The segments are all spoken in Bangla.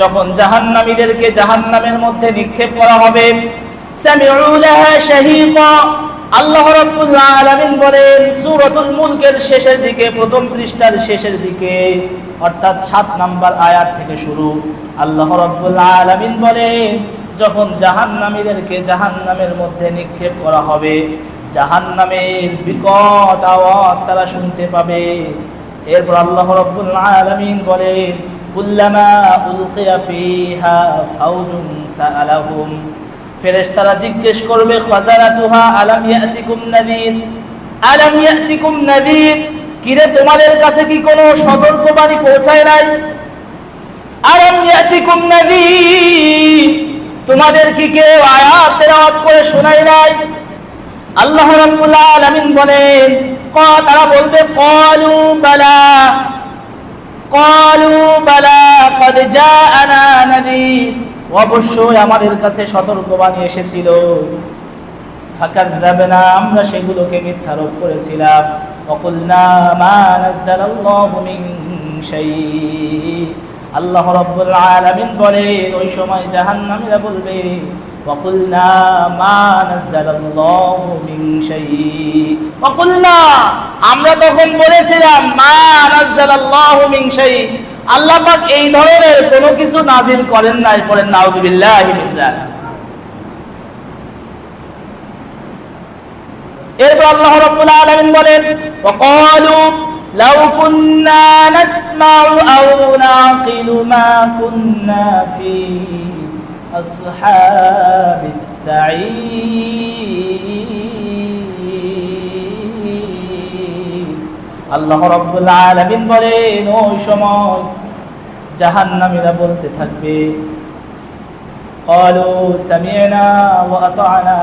যখন জাহান্নামীদেরকে জাহান্নামের মধ্যে নিক্ষেপ করা হবে, সামিউ লাহা শাহীকা, আল্লাহ রাব্বুল আলামিন বলেন সূরাতুল মুলকের শেষের দিকে, প্রথম পৃষ্ঠার শেষের দিকে, অর্থাৎ 7 নম্বর আয়াত থেকে শুরু। আল্লাহ রাব্বুল আলামিন বলেন যখন জাহান্নামীদেরকে জাহান্নামের মধ্যে নিক্ষেপ করা হবে, জাহান্নামের বিকট আওয়াজ তারা শুনতে পাবে। এরপর আল্লাহ রাব্বুল আলামিন বলেন কুল্লামা উলকিয়া ফিহা ফাওজুন সাআলাহুম, ফেরেশতারা জিজ্ঞেস করবে খাজানাতুহা আলাম ইয়াতিকুম নাযীর, আলাম ইয়াতিকুম নাযীর, কিরে তোমাদের কাছে কি কোনো সতর্কবাণী পৌঁছায় নাই? আলাম ইয়াতিকুম নাযীর, তোমাদের কি কেউ আয়াত তেলাওয়াত করে শোনায় নাই? আল্লাহ রাব্বুল আলামিন বলেন তারা বলবে ক্বালু বালা, ক্বালু বালা ক্বাদ জাআনা নাযীর, অবশ্যই আমাদের কাছে সতর্কবাণী এসেছিল। ফাকাযযাবনা, আমরা সেগুলোকে মিথ্যারোপ করেছিলাম। ওয়াকুলনা মা নাযালাল্লাহু মিন শাইই, আল্লাহ রাব্বুল আলামিন বলেন ওই সময় জাহান্নামীরা বলবে ওয়াকুলনা মা নাযালাল্লাহু মিন শাইই, ওয়াকুলনা, আমরা তখন বলেছিলাম মা নাযালাল্লাহু মিন শাইই, আল্লাহ পাক এই ধরনের কোনো কিছু নাজিল করেন নাই। পড়েন নাউযুবিল্লাহি মিন যালিক। এরপর আল্লাহ রাব্বুল আলামিন বলেন ওয়াকালু লাউ কুন্না নাসমাউ আও নাকিলু মা কুন্না ফি আসহাবিস সাঈর। আল্লাহ রাব্বুল আলামিন বলেন ওই সময় জাহান্নামীরা বলতে থাকবে ক্বালু সামি'না ওয়া আতা'না,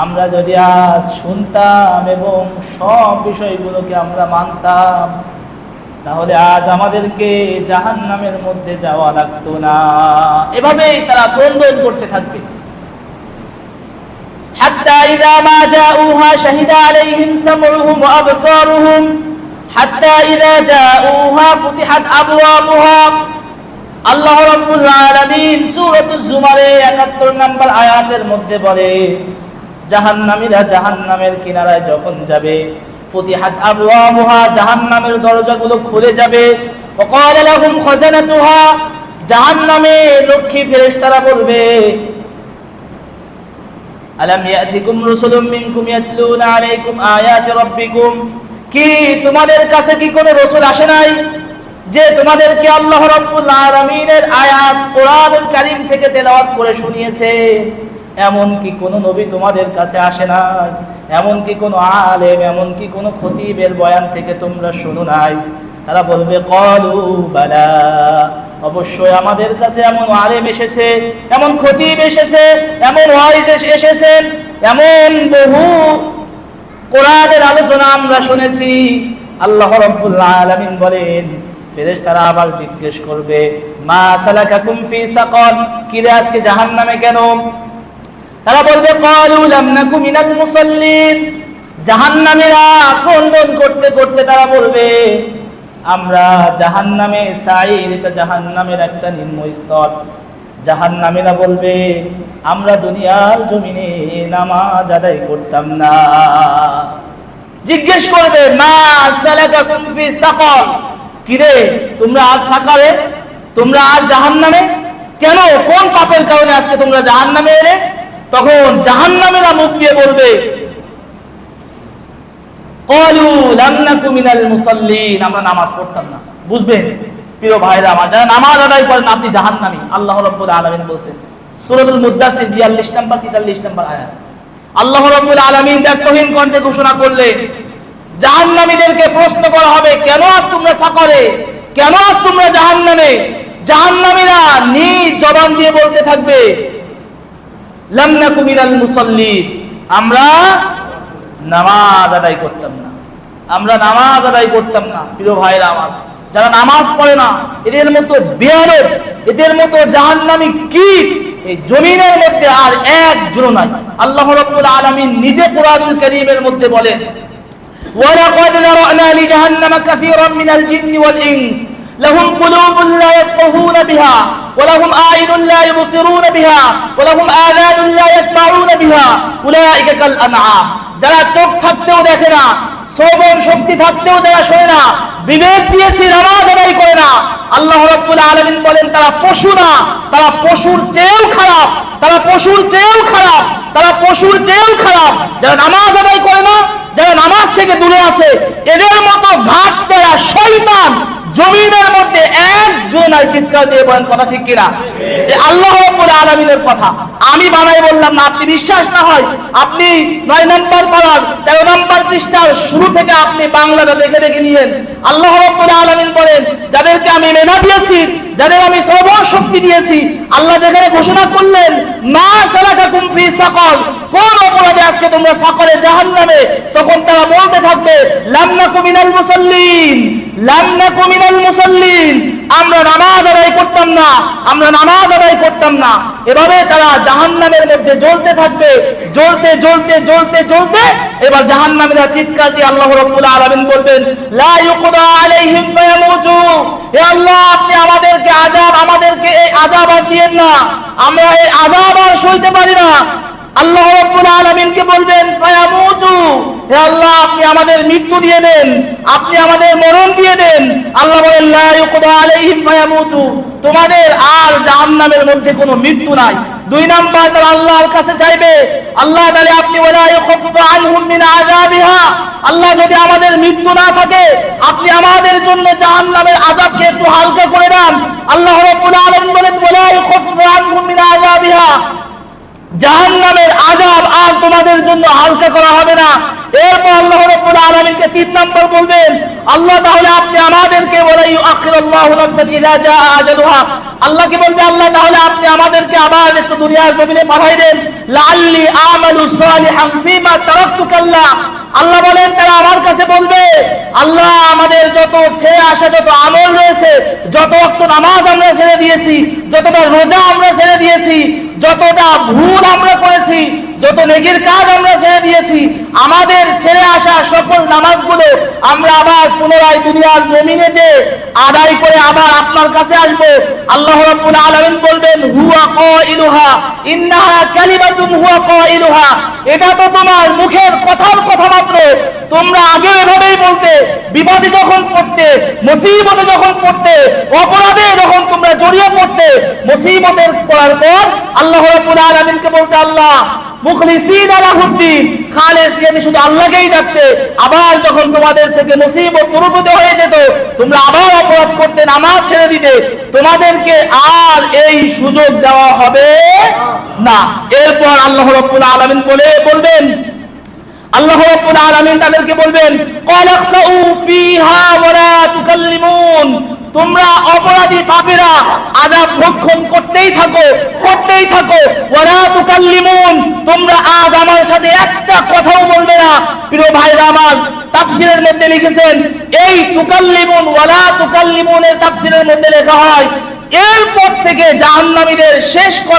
আমরা যদি আজ শুনতাম এবং সব বিষয়গুলোকে আমরা মানতাম, তাহলে আজ আমাদেরকে জাহান্নামের মধ্যে যাওয়া লাগতো না। এভাবেই তারা ক্রন্দন করতে থাকবে। হাত্তা ইযা মা জাউহা শাহিদা আলাইহিম সামউহুম ওয়া আবসারুহুম, হাত্তা ইযা জাউহা ফুতিহাত আবওয়াবুহা। আল্লাহ রাব্বুল আলামিন সূরাতুজ জুমারে ৭১ নম্বর আয়াতের মধ্যে বলে জাহান্নামীরা জাহান্নামের কিনারায় যখন যাবে, ফুতিহাত আবওয়াবুহা, জাহান্নামের দরজাগুলো খুলে যাবে। ওয়াকালা লাহুম খাজানাতুহা, জাহান্নামের রক্ষী ফেরেশতারা বলবে আলাম ইয়াতিকুম রাসূলুম মিনকুম ইয়াতলুনা আলাইকুম আয়াতি রাব্বিকুম, কি তোমাদের কাছে কি কোনো রাসূল আসে নাই যে তোমাদেরকে আল্লাহ রাব্বুল আলামিনের আয়াত কোরআনুল কারীম থেকে তেলাওয়াত করে শুনিয়েছে? এমন কি কোন নবী তোমাদের কাছে আসে নাই? এমন কি কোন আলেম, এমন কি কোন খতিবের বয়ান থেকে তোমরা শুনো নাই? তারা বলবে ক্বালু বালা, অবশ্যই আমাদের কাছে এমন আলেম এসেছে, এমন খতিব এসেছে, এমন ওয়াইজ এসেছেন, এমন বহু কোরআনের আলোচনা আমরা শুনেছি। আল্লাহ রাব্বুল আলামিন বলেন ফেরেশতারা আবার জিজ্ঞেস করবে মা সালাকাকুম ফি সাকার, কি রে আজকে জাহান্নামে কেন? তারা বলবে ক্বালু লাম নাকু মিনাল মুসাল্লিন, জাহান্নামীরা ক্রন্দন করতে করতে তারা বলবে আমরা জাহান্নামে সাঈর, এটা জাহান্নামের একটা নিম্ন স্তর। জাহান্নামীরা বলবে আমরা দুনিয়ার জমিনে নামাজ আদায় করতাম না। জিজ্ঞেস করবে মা সালাকাকুম ফি সাকার, কি রে তোমরা আজ সাকারে, তোমরা আজ জাহান্নামে কেন? কোন পাপের কারণে আজকে তোমরা জাহান্নামে এলে? তখন জাহান্নামীরা মুখ দিয়ে বলবে ক্বালু লাম নাকু মিনাল মুসাল্লিন, আমরা নামাজ পড়তাম না। বুঝবেন প্রিয় ভাইরা আমার, যারা নামাজ আদায় করেন আপনি জাহান্নামী। আল্লাহ রাব্বুল আলামিন বলেছেন সূরাতুল মুদ্দাসির ৪২ নম্বর ৪৩ নম্বর আয়াত। আল্লাহ রাব্বুল আলামিন দায়িত্বহীন কণ্ঠে ঘোষণা করলেন জাহান্নামীদেরকে প্রশ্ন করা হবে কেন আজ তোমরা সাকারে, কেন আজ তোমরা জাহান্নামে? জাহান্নামীরা নিজ জবান দিয়ে বলতে থাকবে লাম নাকু মিনাল মুসাল্লিন, আমরা নামাজ আদায় করতাম না, আমরা নামাজ আদায় করতাম না। প্রিয় ভাইরা আমার, যারা নামাজ পড়ে না এদের মতো বেয়াদব, এদের মতো জাহান্নামী কীট এই জমিনের মধ্যে আর একজন নাই। আল্লাহ রাব্বুল আলামিন নিজে কোরআনুল কারীমের মধ্যে বলেন ওয়ালাকাদ যারানা লিজাহান্নামা কাসীরাম মিনাল জিন্নি ওয়াল ইনস লাহুম কুলুবুন লা ইয়াফকাহুনা يفقهون بها ولهم أعين لا يبصرون بها ولهم آذان لا يسمعون بها أولئك كالأنعام যারা চোখ থাকতেও দেখে না, শ্রবণ শক্তি থাকতেও যারা শোনে না, বিবেক দিয়েছি নামাজ আদায় করে না, আল্লাহ রাব্বুল আলামিন বলেন তারা পশু না, তারা পশুর চেয়েও খারাপ, তারা পশুর চেয়েও খারাপ, তারা পশুর চেয়েও খারাপ। যারা নামাজ আদায় করে না, যারা নামাজ থেকে দূরে আছে, এদের মতো ঘাট দেয়া শয়তান জমিনের মধ্যে একজন নাই। চিৎকার দিয়ে বলেন কথা ঠিক কিনা? আল্লাহ রাব্বুল আলামিনের কথা আমি বানাই বললাম না। আপনি বিশ্বাস না হয় আপনি 9 নম্বর পারার 13 নম্বর পৃষ্ঠার শুরু থেকে আপনি বাংলাটা দেখে দেখে নিয়েন। আল্লাহ রাব্বুল আলামিন বলেন যাদেরকে আমি মেধা দিয়েছি, যাদের আমি শ্রবণ শক্তি দিয়েছি, আল্লাহ যেখানে ঘোষণা করলেন মা সালাকাকুম ফি সাকার, কোন অপরাধে আজকে তোমরা সাকারে জাহান্নামে, তখন তারা বলতে থাকবে লাম নাকু মিনাল মুসাল্লিন, লাম নাকু মিনাল মুসাল্লিন, আমরা নামাজ আদায় করতাম না, আমরা নামাজ আদায় করতাম না। এভাবে তারা জাহান্নামের মধ্যে জ্বলতে থাকবে, জ্বলতে জ্বলতে জ্বলতে জ্বলতে এবার জাহান্নামীরা চিৎকার দিয়ে আল্লাহ রাব্বুল আলামিন বলবেন লা ইউকদা আলাইহিম ফায়ামুতু, হে আল্লাহ আপনি আমাদেরকে এই আযাব আর দিয়েন না, আমরা এই আযাব আর সইতে পারি না। আল্লাহ রাব্বুল আলামিনকে বলবেন ফায়ামুতু, হে আল্লাহ আপনি আমাদের মৃত্যু দিয়ে দেন, আপনি আমাদের মরণ দিয়ে দেন। আল্লাহ বলেন লা ইউকদা আলাইহিম ফায়ামুতু, তোমাদের আর জাহান্নামের মধ্যে কোনো মৃত্যু নাই। 2 নাম্বার তারা আল্লাহর কাছে চাইবে আল্লাহ তাআলা আপনি ওয়ালা ইউখাফফু আনহুম মিন আযাবিহা, আল্লাহ যদি আমাদের মৃত্যু না থাকে আপনি আমাদের জন্য জাহান্নামের আযাবকে একটু হালকা করে দেন। আল্লাহ রাব্বুল আলামিন বলেন ওয়ালা ইউখাফফু আনহুম মিন আযাবিহা, জাহান্নামের আযাব আর তোমাদের জন্য হালকা করা হবে না। এরপর আল্লাহ রাব্বুল আলামিনকে 3 নম্বর বলবেন আল্লাহ তাহলে আপনি আমাদেরকে ওয়ালা ইউআখিরুল্লাহু নাফসান ইযা জাআ আজালুহা, আল্লাহকে বলবে আল্লাহ তাহলে আপনি আমাদেরকে আবার একটু দুনিয়ার জমিনে পাঠাই দেন লাআল্লি আমালু সালিহান ফীমা তারাকতু কাল্লা। আল্লাহ বলেন তারা আমার কাছে বলবে আল্লাহ আমাদের যত ছেড়ে আসা যত আমল রয়েছে, যত ওয়াক্ত নামাজ আমরা ছেড়ে দিয়েছি, যতটা রোজা আমরা ছেড়ে দিয়েছি, যতটা ভুল আমরা করেছি, যত নেকির কাজ আমরা ছেড়ে দিয়েছি, আমাদের ছেড়ে আসা সকল নামাজগুলো আমরা আবার পুনরায় দুনিয়ার জমিনে যে আদায় করে আবার আপনার কাছে আসব। আল্লাহ রাব্বুল আলামিন বলবেন হুয়া কাইলুহা ইন্নাহা কালিমাতুন হুয়া কাইলুহা, এটা তো তোমার মুখের কথার কথা মাত্র, তোমরা আগে এভাবেই বলতে, বিপদে যখন পড়তে, মুসিবতে যখন পড়তে, অপরাধে যখন তোমরা জড়িয়ে পড়তে, মুসিবতের পড়ার পর আল্লাহ রাব্বুল আলামিনকে বলতে আল্লাহ মুখলিসিন লাহুদ্দিন, খালেস দিয়ে শুধু আল্লাহকেই ডাকতে। আবার যখন তোমাদের থেকে মুসিবত দুর্গত হয়ে যেত, তোমরা আবার অপরাধ করতে, নামাজ ছেড়ে দিতে, তোমাদেরকে আর এই সুযোগ দেওয়া হবে না। এরপর আল্লাহ রাব্বুল আলামিন বলবেন আল্লাহ রাব্বুল আলামিন তাদেরকে বলবেন ক্বালাকসাউ ফিহা ওয়া লা তুকাল্লিমুন, তোমরা অপরাধী পাপীরা আযাব ভক্ষণ করতেই থাকো, করতেই থাকো। ওয়া লা তুকাল্লিমুন, তোমরা আজ আমার সাথে একটা কথাও বলবে না। প্রিয় ভাইরা আমার, তাফসীরের মধ্যে লিখেছেন এই তুকাল্লিমুন ওয়া লা তুকাল্লিমুনের তাফসীরের মধ্যে লেখা হয় এরপর থেকে জাহান্নামীদের শেষ কথা